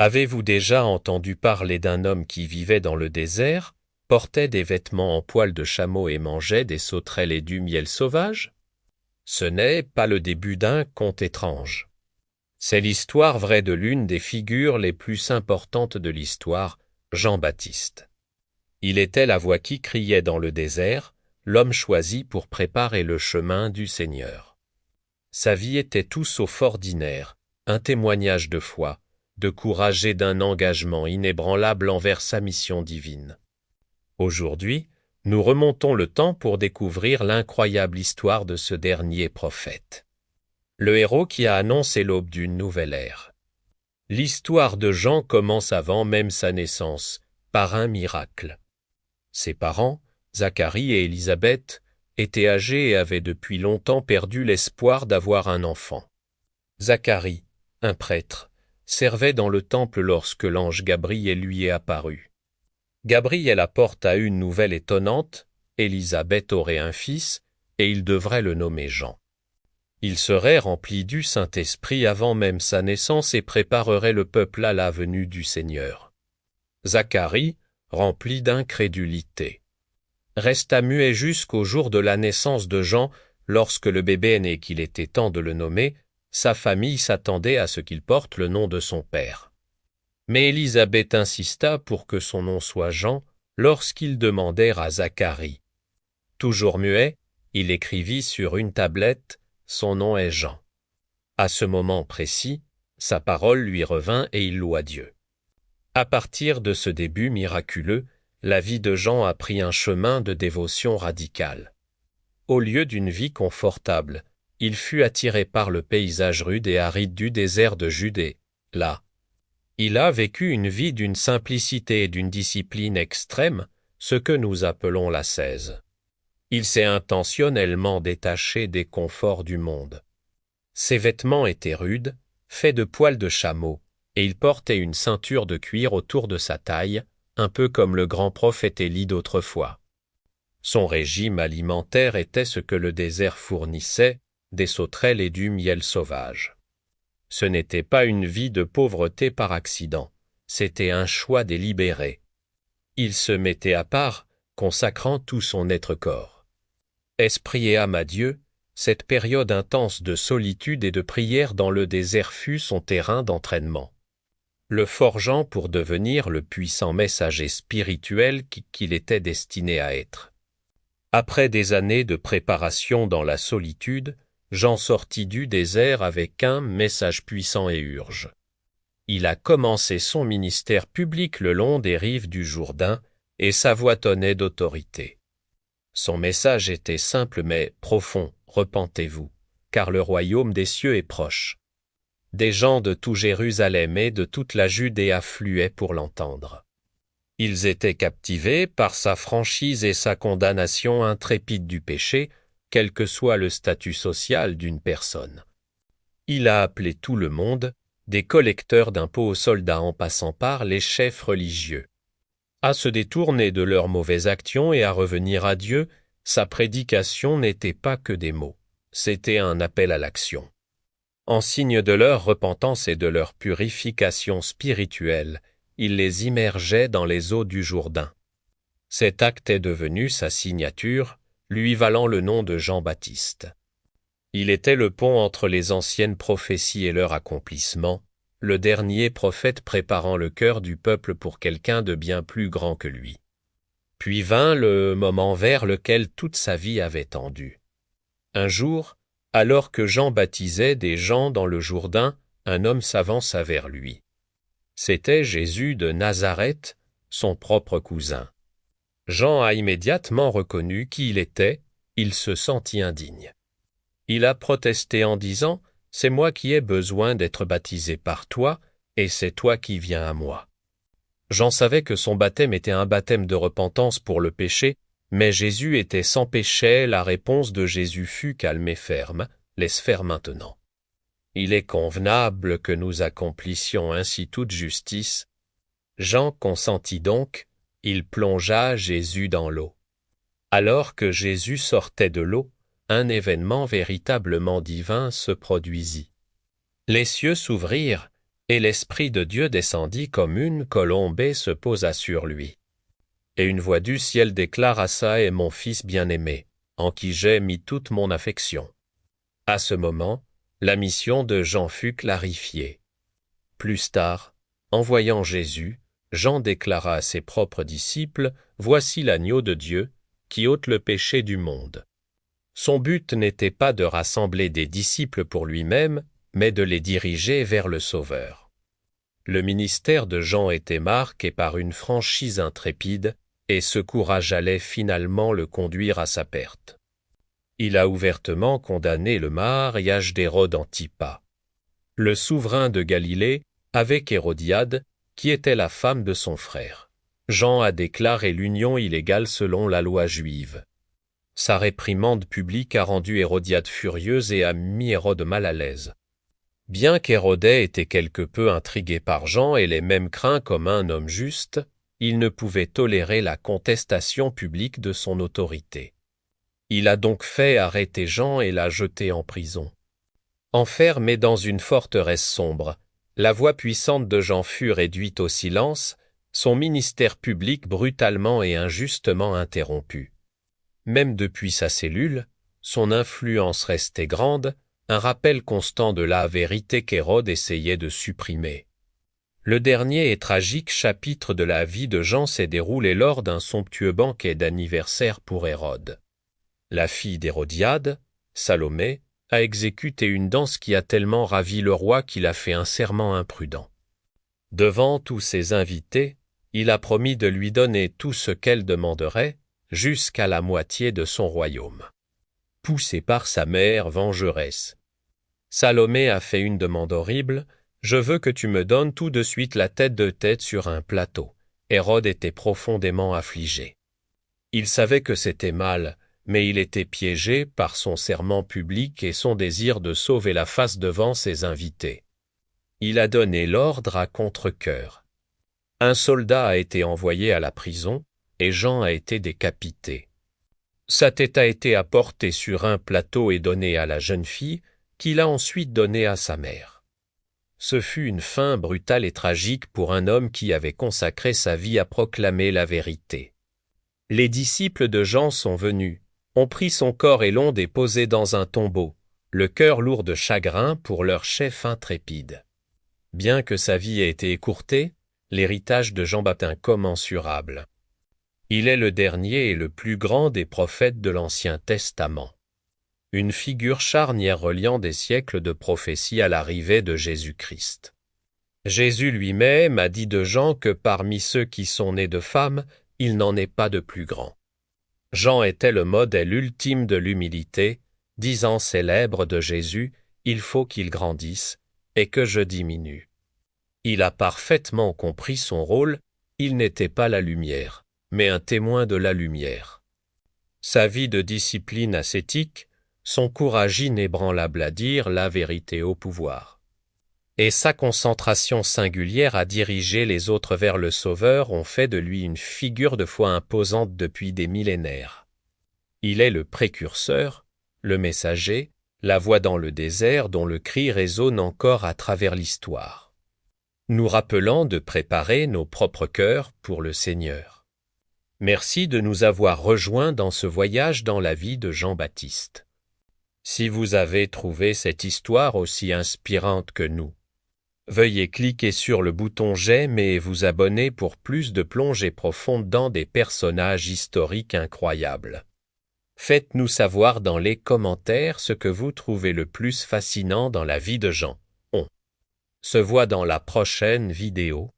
Avez-vous déjà entendu parler d'un homme qui vivait dans le désert, portait des vêtements en poil de chameau et mangeait des sauterelles et du miel sauvage? Ce n'est pas le début d'un conte étrange. C'est l'histoire vraie de l'une des figures les plus importantes de l'histoire, Jean-Baptiste. Il était la voix qui criait dans le désert, l'homme choisi pour préparer le chemin du Seigneur. Sa vie était tout sauf ordinaire, un témoignage de foi, de courage et d'un engagement inébranlable envers sa mission divine. Aujourd'hui, nous remontons le temps pour découvrir l'incroyable histoire de ce dernier prophète. Le héros qui a annoncé l'aube d'une nouvelle ère. L'histoire de Jean commence avant même sa naissance, par un miracle. Ses parents, Zacharie et Élisabeth, étaient âgés et avaient depuis longtemps perdu l'espoir d'avoir un enfant. Zacharie, un prêtre, servait dans le temple lorsque l'ange Gabriel lui est apparu. Gabriel apporte à une nouvelle étonnante, Élisabeth aurait un fils, et il devrait le nommer Jean. Il serait rempli du Saint-Esprit avant même sa naissance et préparerait le peuple à la venue du Seigneur. Zacharie, rempli d'incrédulité, resta muet jusqu'au jour de la naissance de Jean, lorsque le bébé est né qu'il était temps de le nommer. Sa famille s'attendait à ce qu'il porte le nom de son père. Mais Élisabeth insista pour que son nom soit Jean lorsqu'ils demandèrent à Zacharie. Toujours muet, il écrivit sur une tablette « Son nom est Jean ». À ce moment précis, sa parole lui revint et il loua Dieu. À partir de ce début miraculeux, la vie de Jean a pris un chemin de dévotion radicale. Au lieu d'une vie confortable, il fut attiré par le paysage rude et aride du désert de Judée. Là, il a vécu une vie d'une simplicité et d'une discipline extrême, ce que nous appelons l'ascèse. Il s'est intentionnellement détaché des conforts du monde. Ses vêtements étaient rudes, faits de poils de chameau, et il portait une ceinture de cuir autour de sa taille, un peu comme le grand prophète Élie d'autrefois. Son régime alimentaire était ce que le désert fournissait, des sauterelles et du miel sauvage. Ce n'était pas une vie de pauvreté par accident, c'était un choix délibéré. Il se mettait à part, consacrant tout son être-corps. Esprit et âme à Dieu, cette période intense de solitude et de prière dans le désert fut son terrain d'entraînement, le forgeant pour devenir le puissant messager spirituel qu'il était destiné à être. Après des années de préparation dans la solitude, Jean sortit du désert avec un message puissant et urge. Il a commencé son ministère public le long des rives du Jourdain, et sa voix tonnait d'autorité. Son message était simple mais profond, repentez-vous, car le royaume des cieux est proche. Des gens de tout Jérusalem et de toute la Judée affluaient pour l'entendre. Ils étaient captivés par sa franchise et sa condamnation intrépide du péché, quel que soit le statut social d'une personne. Il a appelé tout le monde, des collecteurs d'impôts aux soldats en passant par les chefs religieux, à se détourner de leurs mauvaises actions et à revenir à Dieu. Sa prédication n'était pas que des mots, c'était un appel à l'action. En signe de leur repentance et de leur purification spirituelle, il les immergeait dans les eaux du Jourdain. Cet acte est devenu sa signature, lui valant le nom de Jean-Baptiste. Il était le pont entre les anciennes prophéties et leur accomplissement, le dernier prophète préparant le cœur du peuple pour quelqu'un de bien plus grand que lui. Puis vint le moment vers lequel toute sa vie avait tendu. Un jour, alors que Jean baptisait des gens dans le Jourdain, un homme s'avança vers lui. C'était Jésus de Nazareth, son propre cousin. Jean a immédiatement reconnu qui il était, il se sentit indigne. Il a protesté en disant « C'est moi qui ai besoin d'être baptisé par toi, et c'est toi qui viens à moi. » Jean savait que son baptême était un baptême de repentance pour le péché, mais Jésus était sans péché. La réponse de Jésus fut calme et ferme, « Laisse faire maintenant. Il est convenable que nous accomplissions ainsi toute justice. » Jean consentit donc, il plongea Jésus dans l'eau. Alors que Jésus sortait de l'eau, un événement véritablement divin se produisit. Les cieux s'ouvrirent, Et l'Esprit de Dieu descendit comme une colombe et se posa sur lui. Et une voix du ciel déclara: Ça est mon Fils bien-aimé, en qui j'ai mis toute mon affection. À ce moment, la mission de Jean fut clarifiée. Plus tard, en voyant Jésus, Jean déclara à ses propres disciples: Voici l'agneau de Dieu, qui ôte le péché du monde. Son but n'était pas de rassembler des disciples pour lui-même, mais de les diriger vers le Sauveur. Le ministère de Jean était marqué par une franchise intrépide, et ce courage allait finalement le conduire à sa perte. Il a ouvertement condamné le mariage d'Hérode Antipas. Le souverain de Galilée, avec Hérodiade, qui était la femme de son frère. Jean a déclaré l'union illégale selon la loi juive. Sa réprimande publique a rendu Hérodiade furieuse et a mis Hérode mal à l'aise. Bien qu'Hérodais était quelque peu intrigué par Jean et l'ait même craint comme un homme juste, il ne pouvait tolérer la contestation publique de son autorité. Il a donc fait arrêter Jean et l'a jeté en prison. Enfermé dans une forteresse sombre, la voix puissante de Jean fut réduite au silence, son ministère public brutalement et injustement interrompu. Même depuis sa cellule, son influence restait grande, un rappel constant de la vérité qu'Hérode essayait de supprimer. Le dernier et tragique chapitre de la vie de Jean s'est déroulé lors d'un somptueux banquet d'anniversaire pour Hérode. La fille d'Hérodiade, Salomé, a exécuté une danse qui a tellement ravi le roi qu'il a fait un serment imprudent. Devant tous ses invités, il a promis de lui donner tout ce qu'elle demanderait, jusqu'à la moitié de son royaume. Poussée par sa mère vengeresse, Salomé a fait une demande horrible: « Je veux que tu me donnes tout de suite la tête de tête sur un plateau. » Hérode était profondément affligé. Il savait que c'était mal, mais il était piégé par son serment public et son désir de sauver la face devant ses invités. Il a donné l'ordre à contre-cœur. Un soldat a été envoyé à la prison et Jean a été décapité. Sa tête a été apportée sur un plateau et donnée à la jeune fille, qu'il a ensuite donnée à sa mère. Ce fut une fin brutale et tragique pour un homme qui avait consacré sa vie à proclamer la vérité. Les disciples de Jean sont venus, ont pris son corps et l'ont déposé dans un tombeau, le cœur lourd de chagrin pour leur chef intrépide. Bien que sa vie ait été écourtée, l'héritage de Jean est incommensurable. Il est le dernier et le plus grand des prophètes de l'Ancien Testament. Une figure charnière reliant des siècles de prophéties à l'arrivée de Jésus-Christ. Jésus lui-même a dit de Jean que parmi ceux qui sont nés de femmes, il n'en est pas de plus grand. Jean était le modèle ultime de l'humilité, disant célèbre de Jésus: « Il faut qu'il grandisse et que je diminue. » Il a parfaitement compris son rôle, il n'était pas la lumière, mais un témoin de la lumière. Sa vie de discipline ascétique, son courage inébranlable à dire la vérité au pouvoir, et sa concentration singulière à diriger les autres vers le Sauveur ont fait de lui une figure de foi imposante depuis des millénaires. Il est le précurseur, le messager, la voix dans le désert dont le cri résonne encore à travers l'histoire, nous rappelant de préparer nos propres cœurs pour le Seigneur. Merci de nous avoir rejoints dans ce voyage dans la vie de Jean-Baptiste. Si vous avez trouvé cette histoire aussi inspirante que nous, veuillez cliquer sur le bouton j'aime et vous abonner pour plus de plongées profondes dans des personnages historiques incroyables. Faites-nous savoir dans les commentaires ce que vous trouvez le plus fascinant dans la vie de Jean. On se voit dans la prochaine vidéo.